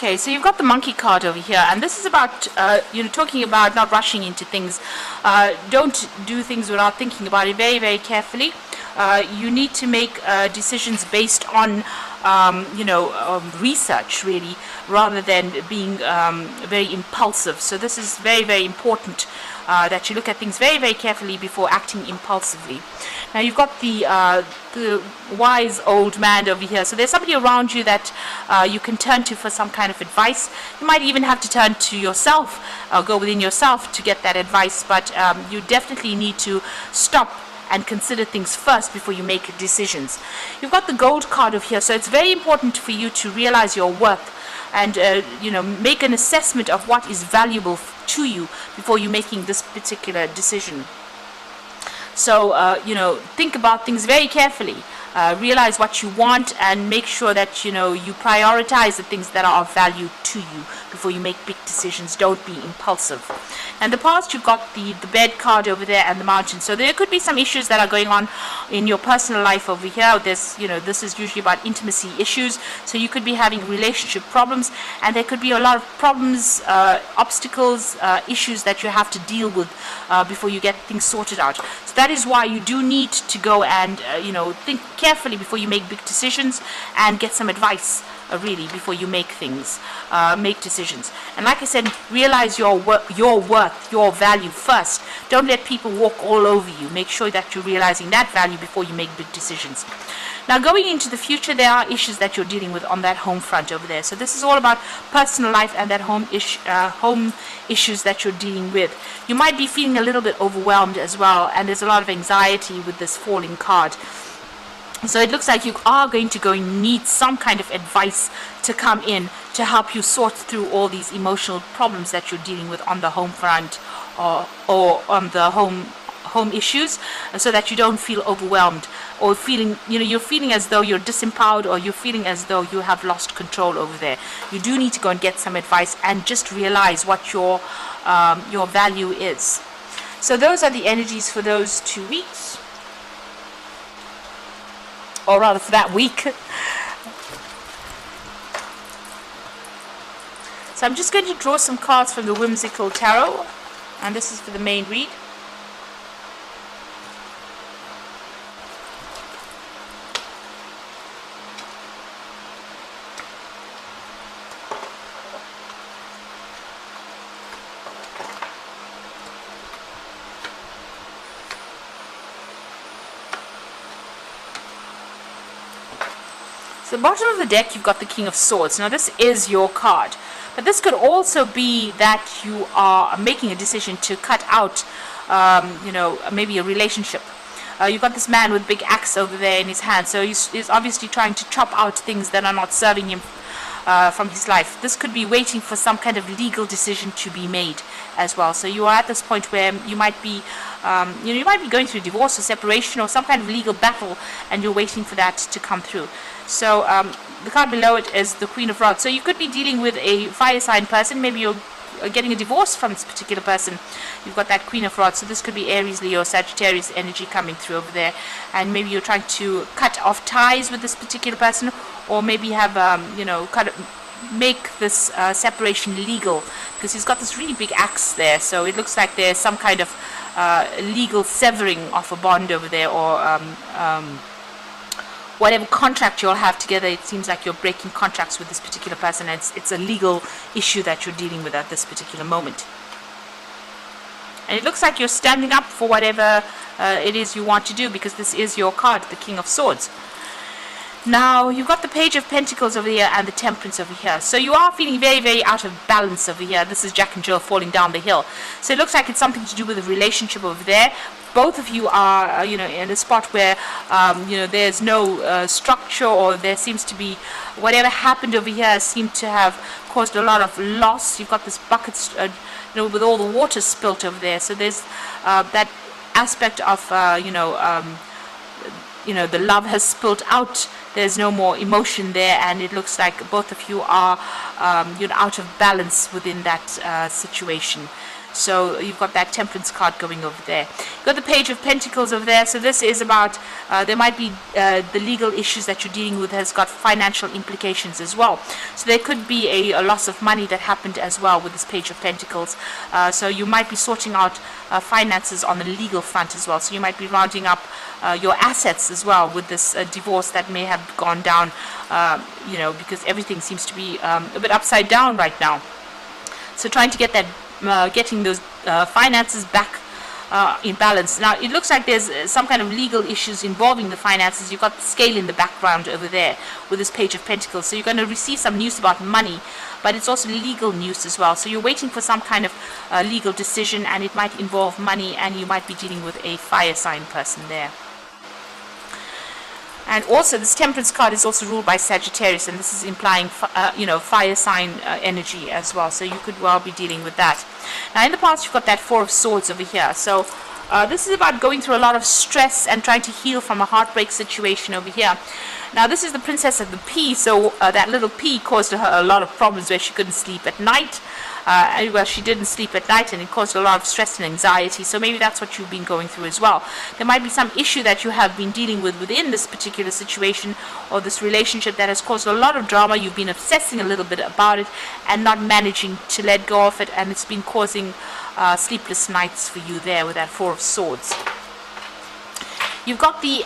Okay, so you've got the monkey card over here, and this is about, talking about not rushing into things. Don't do things without thinking about it very, very carefully. You need to make decisions based on, research, really, rather than being very impulsive. So this is very, very important that you look at things very, very carefully before acting impulsively. Now you've got the wise old man over here. So there's somebody around you that you can turn to for some kind of advice. You might even have to turn to yourself, go within yourself to get that advice. But you definitely need to stop and consider things first before you make decisions. You've got the gold card over here. So it's very important for you to realize your worth and make an assessment of what is valuable to you before you're making this particular decision. So, think about things very carefully. Realize what you want and make sure that, you prioritize the things that are of value to you before you make big decisions. Don't be impulsive. And the past, you've got the bed card over there and the mountain. So there could be some issues that are going on in your personal life over here. There's, this is usually about intimacy issues. So you could be having relationship problems, and there could be a lot of problems, obstacles, issues that you have to deal with before you get things sorted out. So that is why you do need to go and, think carefully before you make big decisions and get some advice really before you make decisions. And like I said, realize your worth, your value first. Don't let people walk all over you. Make sure that you're realizing that value before you make big decisions. Now, going into the future, there are issues that you're dealing with on that home front over there. So this is all about personal life and that home issues that you're dealing with. You might be feeling a little bit overwhelmed as well, and there's a lot of anxiety with this falling card. So it looks like you are going to need some kind of advice to come in to help you sort through all these emotional problems that you're dealing with on the home front or on the home issues, so that you don't feel overwhelmed or feeling, you're feeling as though you're disempowered, or you're feeling as though you have lost control over there. You do need to go and get some advice and just realize what your value is. So those are the energies for those 2 weeks. Or rather for that week. So I'm just going to draw some cards from the Whimsical Tarot, and this is for the main read. The bottom of the deck, you've got the King of Swords. Now this is your card, but this could also be that you are making a decision to cut out maybe a relationship. You've got this man with big axe over there in his hand, so he's obviously trying to chop out things that are not serving him from his life. This could be waiting for some kind of legal decision to be made as well. So you are at this point where you might be going through divorce or separation or some kind of legal battle, and you're waiting for that to come through. So the card below it is the Queen of Rods. So you could be dealing with a fire sign person. Maybe you're getting a divorce from this particular person. You've got that Queen of Rods. So this could be Aries, Leo, Sagittarius energy coming through over there. And maybe you're trying to cut off ties with this particular person, or maybe have, make this separation legal, because he's got this really big axe there. So it looks like there's some kind of legal severing of a bond over there, or whatever contract you'll have together. It seems like you're breaking contracts with this particular person, and it's a legal issue that you're dealing with at this particular moment. And it looks like you're standing up for whatever it is you want to do, because this is your card, the King of Swords. Now, you've got the Page of Pentacles over here and the Temperance over here. So you are feeling very, very out of balance over here. This is Jack and Jill falling down the hill. So it looks like it's something to do with a relationship over there. Both of you are, in a spot where, there's no structure, or there seems to be, whatever happened over here seemed to have caused a lot of loss. You've got this bucket, with all the water spilt over there. So there's that aspect of, the love has spilt out. There's no more emotion there, and it looks like both of you are, out of balance within that situation. So you've got that Temperance card going over there. You've got the Page of Pentacles over there. So this is about, there might be the legal issues that you're dealing with has got financial implications as well. So there could be a loss of money that happened as well with this Page of Pentacles. So you might be sorting out finances on the legal front as well. So you might be rounding up your assets as well with this divorce that may have gone down, because everything seems to be a bit upside down right now. So trying to get that, getting those finances back in balance. Now it looks like there's some kind of legal issues involving the finances. You've got the Scale in the background over there with this Page of Pentacles. So you're going to receive some news about money, but it's also legal news as well. So you're waiting for some kind of legal decision, and it might involve money, and you might be dealing with a fire sign person there. And also this Temperance card is also ruled by Sagittarius, and this is implying fire sign energy as well. So you could well be dealing with that. Now in the past you've got that Four of Swords over here. So this is about going through a lot of stress and trying to heal from a heartbreak situation over here. Now this is the Princess of the Pea. So that little pea caused her a lot of problems where she couldn't sleep at night. Well, she didn't sleep at night, and it caused a lot of stress and anxiety. So maybe that's what you've been going through as well. There might be some issue that you have been dealing with within this particular situation or this relationship that has caused a lot of drama. You've been obsessing a little bit about it and not managing to let go of it, and it's been causing sleepless nights for you there with that Four of Swords. You've got the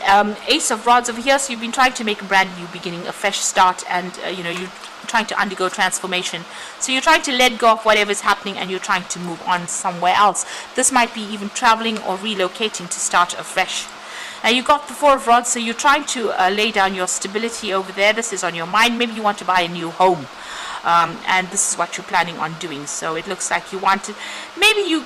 Ace of Rods over here, so you've been trying to make a brand new beginning, a fresh start, and you're trying to undergo transformation. So you're trying to let go of whatever is happening, and you're trying to move on somewhere else. This might be even traveling or relocating to start afresh. Now you've got the Four of Rods, so you're trying to lay down your stability over there. This is on your mind. Maybe you want to buy a new home. And this is what you're planning on doing. So it looks like you want to, maybe you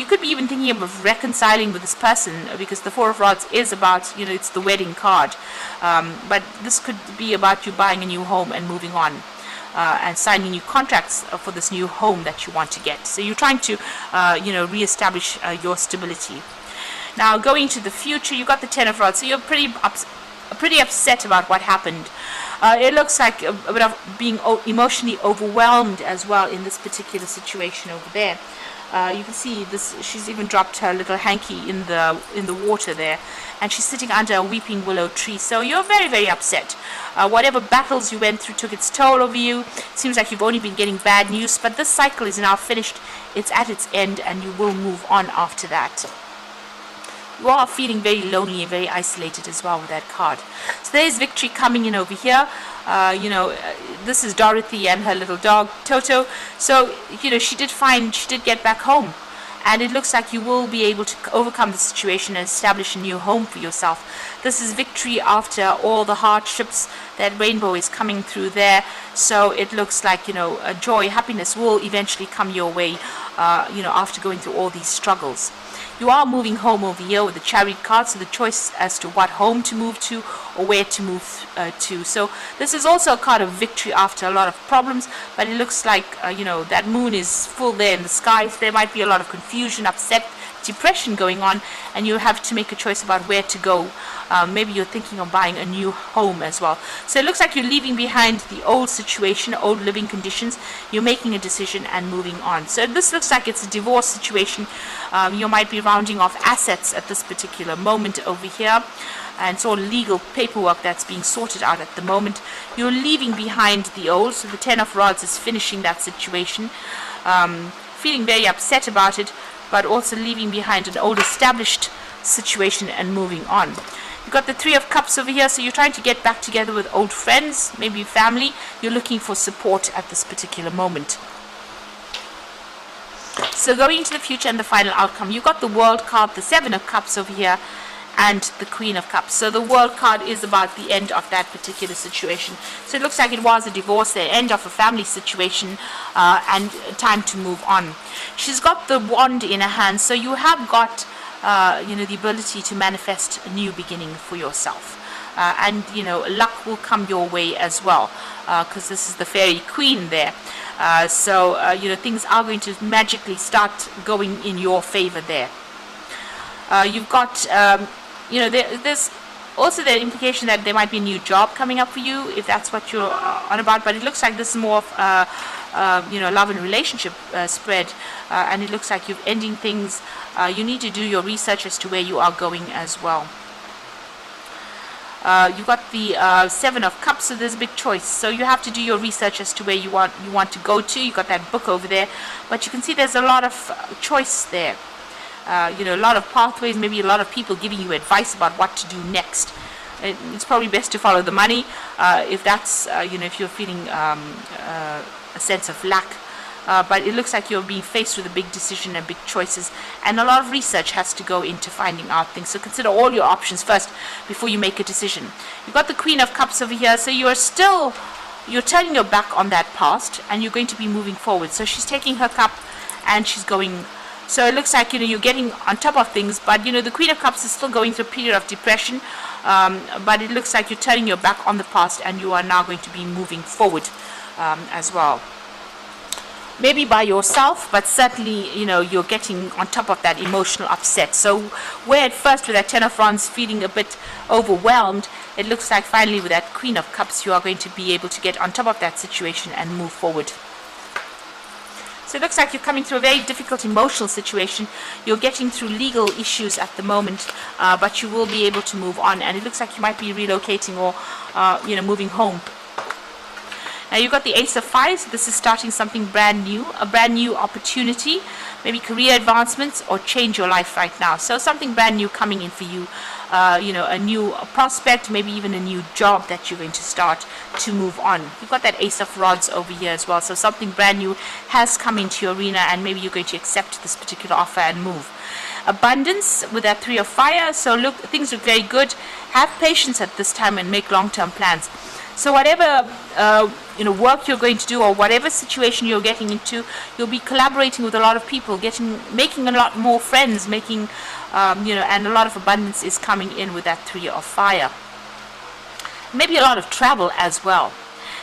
could be even thinking of reconciling with this person, because the Four of Rods is about, it's the wedding card. But this could be about you buying a new home and moving on. And signing new contracts for this new home that you want to get. So you're trying to, reestablish your stability. Now going to the future, you got the Ten of Rods. So you're pretty upset about what happened. It looks like a bit of being emotionally overwhelmed as well in this particular situation over there. You can see this. She's even dropped her little hanky in the water there, and she's sitting under a weeping willow tree. So you're very, very upset. Whatever battles you went through took its toll over you. It seems like you've only been getting bad news, but this cycle is now finished. It's at its end, and you will move on after that. You are feeling very lonely and very isolated as well with that card. So there's Victory coming in over here. This is Dorothy and her little dog Toto. So she did get back home, and it looks like you will be able to overcome the situation and establish a new home for yourself. This is victory after all the hardships. That rainbow is coming through there. So it looks like joy, happiness will eventually come your way. After going through all these struggles. You are moving home over here with the Chariot card, so the choice as to what home to move to or where to move to. So this is also a card of victory after a lot of problems, but it looks like, that moon is full there in the sky. So there might be a lot of confusion, upset, depression going on, and you have to make a choice about where to go. Maybe you're thinking of buying a new home as well. So it looks like you're leaving behind the old situation, old living conditions. You're making a decision and moving on. So this looks like it's a divorce situation. You might be rounding off assets at this particular moment over here. And it's all legal paperwork that's being sorted out at the moment. You're leaving behind the old. So the Ten of Rods is finishing that situation. Feeling very upset about it, but also leaving behind an old established situation and moving on. You've got the Three of Cups over here, so you're trying to get back together with old friends, maybe family. You're looking for support at this particular moment. So going into the future and the final outcome, you've got the World card, the Seven of Cups over here, and the Queen of Cups. So the World card is about the end of that particular situation. So it looks like it was a divorce, the end of a family situation, and time to move on. She's got the wand in her hand, so you have got the ability to manifest a new beginning for yourself. And luck will come your way as well, because this is the Fairy Queen there. So things are going to magically start going in your favor there. You've got there's Also, the implication that there might be a new job coming up for you, if that's what you're on about. But it looks like this is more of love and relationship spread, and it looks like you're ending things. You need to do your research as to where you are going as well. You've got the Seven of Cups, so there's a big choice. So you have to do your research as to where you want to go to. You've got that book over there, but you can see there's a lot of choice there. A lot of pathways, maybe a lot of people giving you advice about what to do next. It's probably best to follow the money if that's, if you're feeling a sense of lack. But it looks like you're being faced with a big decision and big choices, and a lot of research has to go into finding out things. So consider all your options first before you make a decision. You've got the Queen of Cups over here, so you're turning your back on that past, and you're going to be moving forward. So she's taking her cup and she's going. So it looks like you're getting on top of things, but the Queen of Cups is still going through a period of depression. But it looks like you're turning your back on the past, and you are now going to be moving forward as well. Maybe by yourself, but certainly, you're getting on top of that emotional upset. So where at first with that Ten of Wands feeling a bit overwhelmed, it looks like finally with that Queen of Cups, you are going to be able to get on top of that situation and move forward. So it looks like you're coming through a very difficult emotional situation. You're getting through legal issues at the moment, but you will be able to move on. And it looks like you might be relocating or, moving home. Now you've got the Ace of Fires. So this is starting something brand new, a brand new opportunity, maybe career advancements or change your life right now. So something brand new coming in for you, a new prospect, maybe even a new job that you're going to start to move on. You've got that Ace of Rods over here as well. So something brand new has come into your arena, and maybe you're going to accept this particular offer and move. Abundance with that Three of Fire. So look, things look very good. Have patience at this time and make long-term plans. So whatever work you're going to do, or whatever situation you're getting into, you'll be collaborating with a lot of people, making a lot more friends, and a lot of abundance is coming in with that Three of Fire. Maybe a lot of travel as well.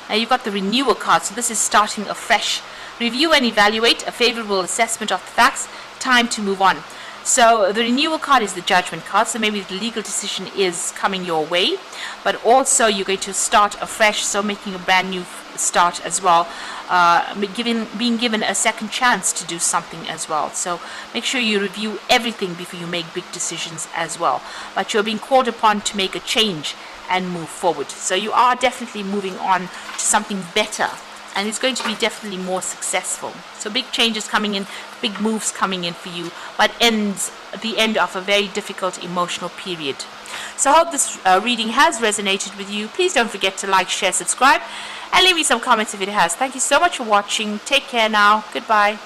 Now you've got the Renewal card, so this is starting afresh. Review and evaluate, a favorable assessment of the facts, time to move on. So the Renewal card is the Judgment card, so maybe the legal decision is coming your way, but also you're going to start afresh, so making a brand new start as well, being given a second chance to do something as well. So make sure you review everything before you make big decisions as well. But you're being called upon to make a change and move forward. So you are definitely moving on to something better, and it's going to be definitely more successful. So big changes coming in, big moves coming in for you, but the end of a very difficult emotional period. So I hope this reading has resonated with you. Please don't forget to like, share, subscribe, and leave me some comments if it has. Thank you so much for watching. Take care now. Goodbye.